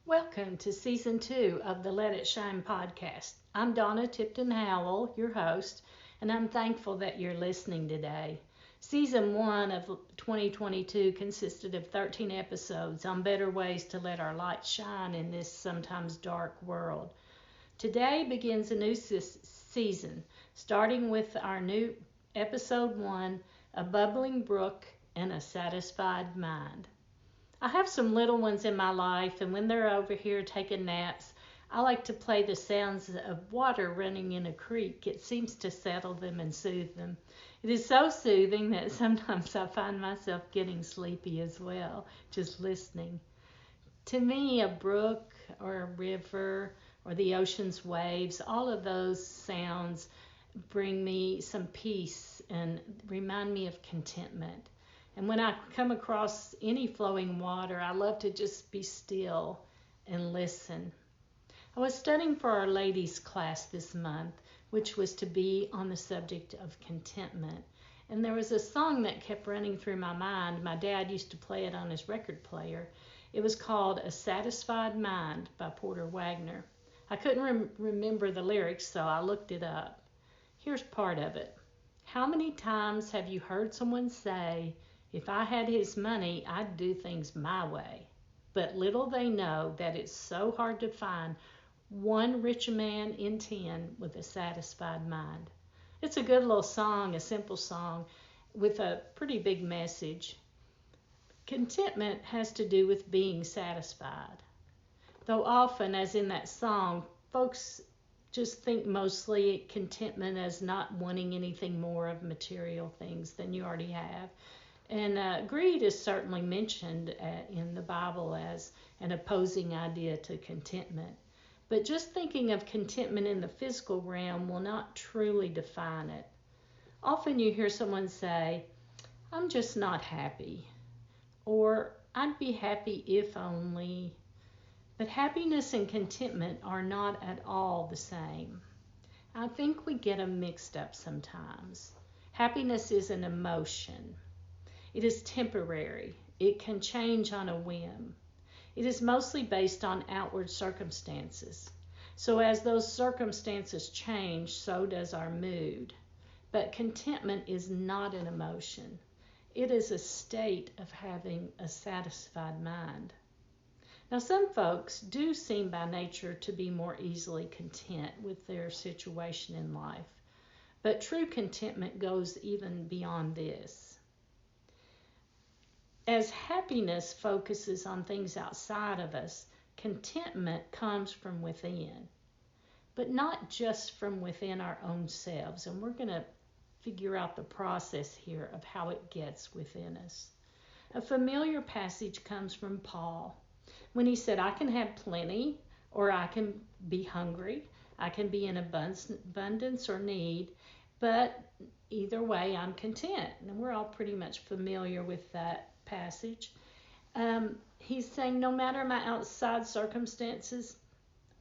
Welcome to Season 2 of the Let It Shine podcast. I'm Donna Tipton Howell, your host, and I'm thankful that you're listening today. Season 1 of 2022 consisted of 13 episodes on better ways to let our light shine in this sometimes dark world. Today begins a new season, starting with our new episode 1, A Bubbling Brook and a Satisfied Mind. I have some little ones in my life, and when they're over here taking naps, I like to play the sounds of water running in a creek. It seems to settle them and soothe them. It is so soothing that sometimes I find myself getting sleepy as well, just listening. To me, a brook or a river or the ocean's waves, all of those sounds bring me some peace and remind me of contentment. And when I come across any flowing water, I love to just be still and listen. I was studying for our ladies' class this month, which was to be on the subject of contentment. And there was a song that kept running through my mind. My dad used to play it on his record player. It was called A Satisfied Mind by Porter Wagoner. I couldn't remember the lyrics, so I looked it up. Here's part of it. How many times have you heard someone say, "If I had his money, I'd do things my way"? But little they know that it's so hard to find one rich man in 10 with a satisfied mind. It's a good little song, a simple song with a pretty big message. Contentment has to do with being satisfied. Though often, as in that song, folks just think mostly contentment as not wanting anything more of material things than you already have. And greed is certainly mentioned in the Bible as an opposing idea to contentment. But just thinking of contentment in the physical realm will not truly define it. Often you hear someone say, "I'm just not happy," or "I'd be happy if only." But happiness and contentment are not at all the same. I think we get them mixed up sometimes. Happiness is an emotion. It is temporary. It can change on a whim. It is mostly based on outward circumstances. So as those circumstances change, so does our mood. But contentment is not an emotion. It is a state of having a satisfied mind. Now, some folks do seem by nature to be more easily content with their situation in life. But true contentment goes even beyond this. As happiness focuses on things outside of us, contentment comes from within, but not just from within our own selves. And we're going to figure out the process here of how it gets within us. A familiar passage comes from Paul when he said, "I can have plenty, or I can be hungry. I can be in abundance or need, but either way, I'm content." And we're all pretty much familiar with that passage. He's saying, no matter my outside circumstances,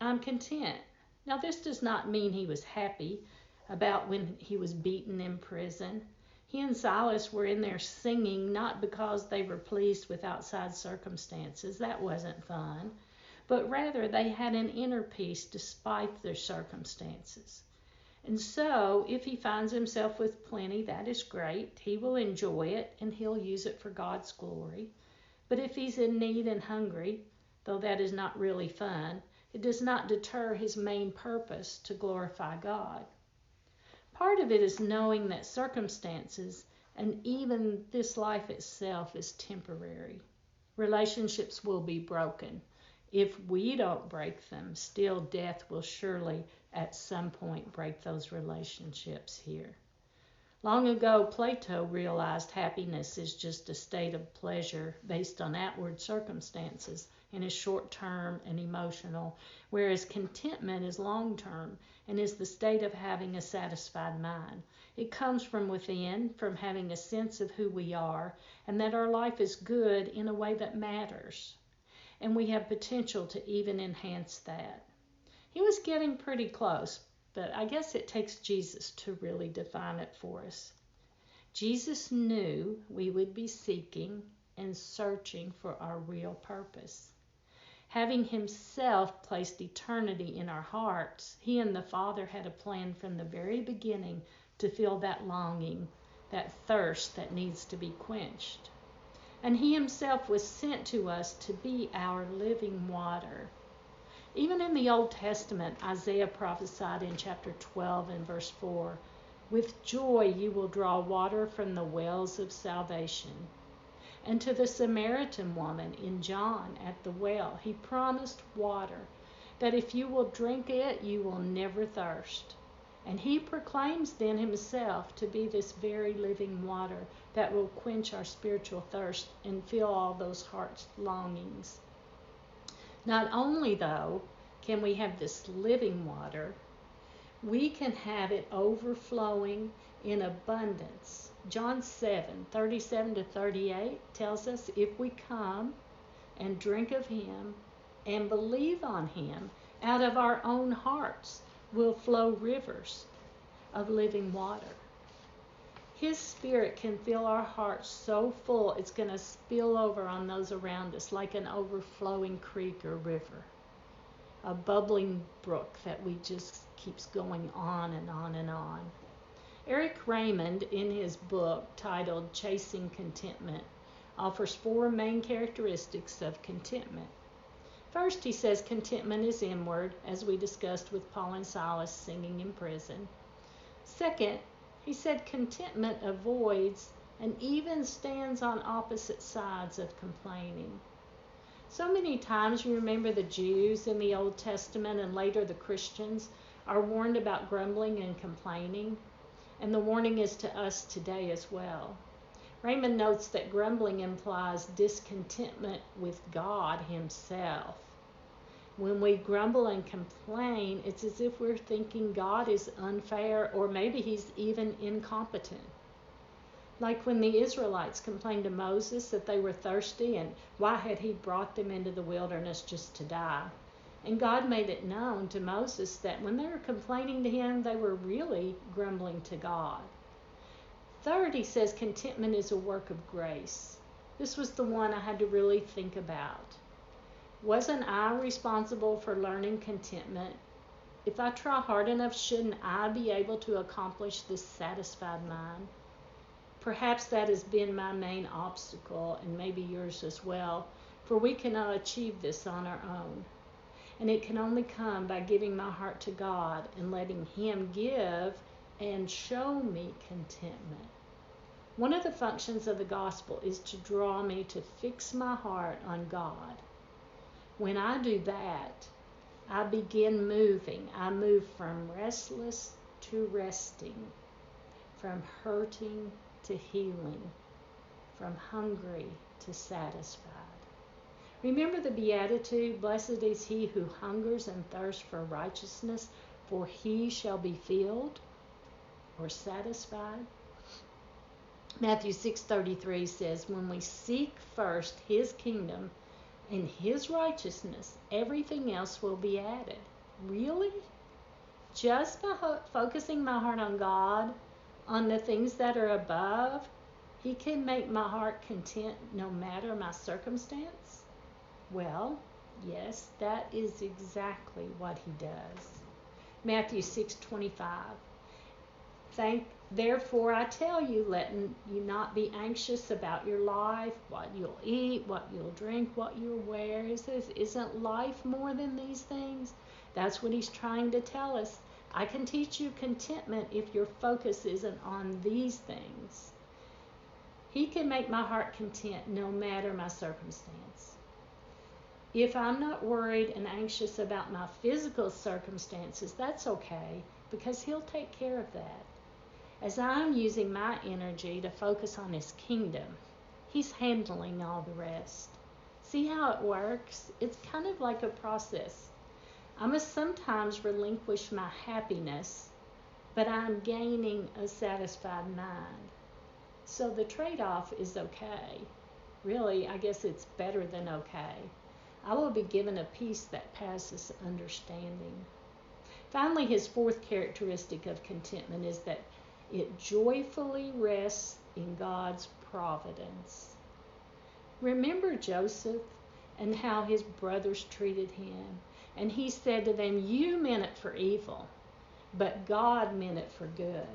I'm content. Now, this does not mean he was happy about when he was beaten in prison. He and Silas were in there singing not because they were pleased with outside circumstances. That wasn't fun. But rather, they had an inner peace despite their circumstances. And so, if he finds himself with plenty, that is great. He will enjoy it, and he'll use it for God's glory. But if he's in need and hungry, though that is not really fun, it does not deter his main purpose to glorify God. Part of it is knowing that circumstances and even this life itself is temporary. Relationships will be broken. If we don't break them, still death will surely at some point break those relationships here. Long ago, Plato realized happiness is just a state of pleasure based on outward circumstances and is short-term and emotional, whereas contentment is long-term and is the state of having a satisfied mind. It comes from within, from having a sense of who we are and that our life is good in a way that matters. And we have potential to even enhance that. He was getting pretty close, but I guess it takes Jesus to really define it for us. Jesus knew we would be seeking and searching for our real purpose. Having himself placed eternity in our hearts, he and the Father had a plan from the very beginning to fill that longing, that thirst that needs to be quenched. And he himself was sent to us to be our living water. Even in the Old Testament, Isaiah prophesied in chapter 12 and verse 4, "With joy you will draw water from the wells of salvation." And to the Samaritan woman in John at the well, he promised water, that if you will drink it, you will never thirst. And he proclaims then himself to be this very living water that will quench our spiritual thirst and fill all those heart's longings. Not only, though, can we have this living water, we can have it overflowing in abundance. John 7:37-38 tells us if we come and drink of him and believe on him, out of our own hearts will flow rivers of living water. His Spirit can fill our hearts so full it's going to spill over on those around us like an overflowing creek or river, a bubbling brook that we just keeps going on and on and on. Eric Raymond, in his book titled Chasing Contentment, offers 4 main characteristics of contentment. First, he says contentment is inward, as we discussed with Paul and Silas singing in prison. Second, he said contentment avoids and even stands on opposite sides of complaining. So many times, you remember the Jews in the Old Testament and later the Christians are warned about grumbling and complaining, and the warning is to us today as well. Raymond notes that grumbling implies discontentment with God himself. When we grumble and complain, it's as if we're thinking God is unfair or maybe he's even incompetent. Like when the Israelites complained to Moses that they were thirsty and why had he brought them into the wilderness just to die. And God made it known to Moses that when they were complaining to him, they were really grumbling to God. Third, he says contentment is a work of grace. This was the one I had to really think about. Wasn't I responsible for learning contentment? If I try hard enough, shouldn't I be able to accomplish this satisfied mind? Perhaps that has been my main obstacle, and maybe yours as well, for we cannot achieve this on our own. And it can only come by giving my heart to God and letting him give and show me contentment. One of the functions of the gospel is to draw me to fix my heart on God. When I do that, I begin moving. I move from restless to resting, from hurting to healing, from hungry to satisfied. Remember the Beatitude, "Blessed is he who hungers and thirsts for righteousness, for he shall be filled," or satisfied. Matthew 6:33 says, "When we seek first his kingdom and his righteousness, everything else will be added." Really? Just by focusing my heart on God, on the things that are above, he can make my heart content no matter my circumstance? Well, yes, that is exactly what he does. Matthew 6:25. Therefore I tell you, let you not be anxious about your life, what you'll eat, what you'll drink, what you'll wear. He says, isn't life more than these things? That's what he's trying to tell us. I can teach you contentment if your focus isn't on these things. He can make my heart content no matter my circumstance. If I'm not worried and anxious about my physical circumstances, that's okay, because he'll take care of that. As I'm using my energy to focus on his kingdom, he's handling all the rest. See how it works? It's kind of like a process. I must sometimes relinquish my happiness, but I'm gaining a satisfied mind. So the trade-off is okay. Really, I guess it's better than okay. I will be given a peace that passes understanding. Finally, his 4th characteristic of contentment is that it joyfully rests in God's providence. Remember Joseph? and how his brothers treated him. And he said to them, "You meant it for evil, but God meant it for good."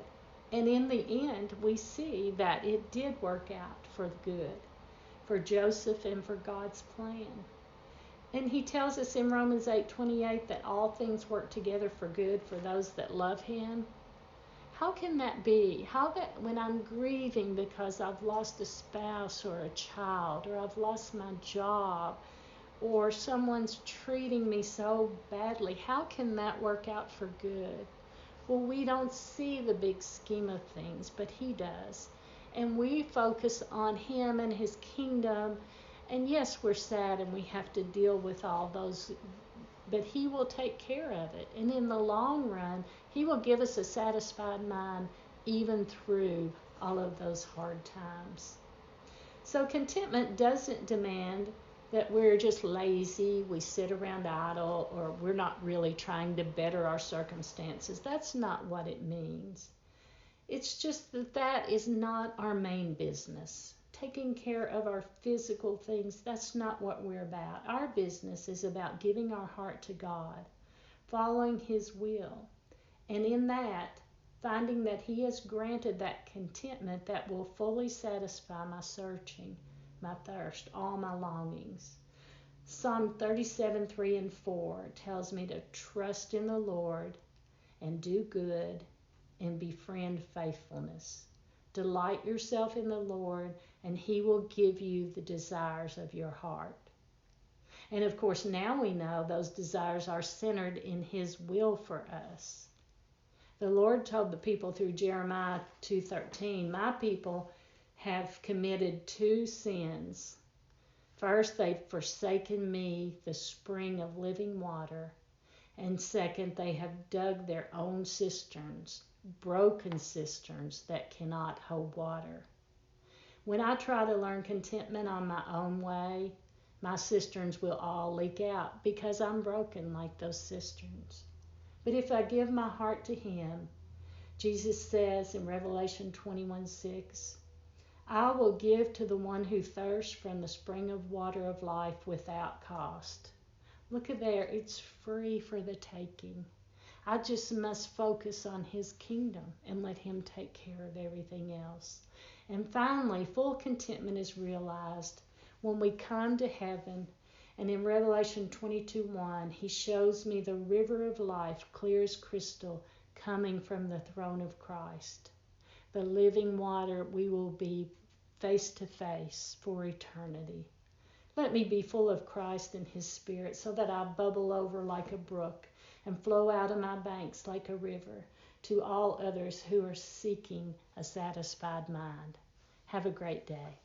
And in the end, we see that it did work out for good, for Joseph and for God's plan. And he tells us in Romans 8:28 that all things work together for good for those that love him. How can that be? How that when I'm grieving because I've lost a spouse or a child, or I've lost my job, or someone's treating me so badly, how can that work out for good? Well, we don't see the big scheme of things, but he does. And we focus on him and his kingdom. And yes, we're sad and we have to deal with all those, but he will take care of it. And in the long run, he will give us a satisfied mind even through all of those hard times. So contentment doesn't demand that we're just lazy, we sit around idle, or we're not really trying to better our circumstances. That's not what it means. It's just that that is not our main business. Taking care of our physical things, that's not what we're about. Our business is about giving our heart to God, following his will, and in that, finding that he has granted that contentment that will fully satisfy my searching, my thirst, all my longings. Psalm 37:3 and 4 tells me to trust in the Lord and do good and befriend faithfulness. Delight yourself in the Lord, and he will give you the desires of your heart. And of course, now we know those desires are centered in his will for us. The Lord told the people through Jeremiah 2:13, "My people have committed two sins. First, they've forsaken me, the spring of living water. And second, they have dug their own cisterns, broken cisterns that cannot hold water." When I try to learn contentment on my own way, my cisterns will all leak out because I'm broken like those cisterns. But if I give my heart to him, Jesus says in Revelation 21:6, "I will give to the one who thirsts from the spring of water of life without cost." Look at there, it's free for the taking. I just must focus on his kingdom and let him take care of everything else. And finally, full contentment is realized when we come to heaven. And in Revelation 22:1, he shows me the river of life, clear as crystal, coming from the throne of Christ. The living water, we will be face to face for eternity. Let me be full of Christ and his Spirit so that I bubble over like a brook and flow out of my banks like a river to all others who are seeking a satisfied mind. Have a great day.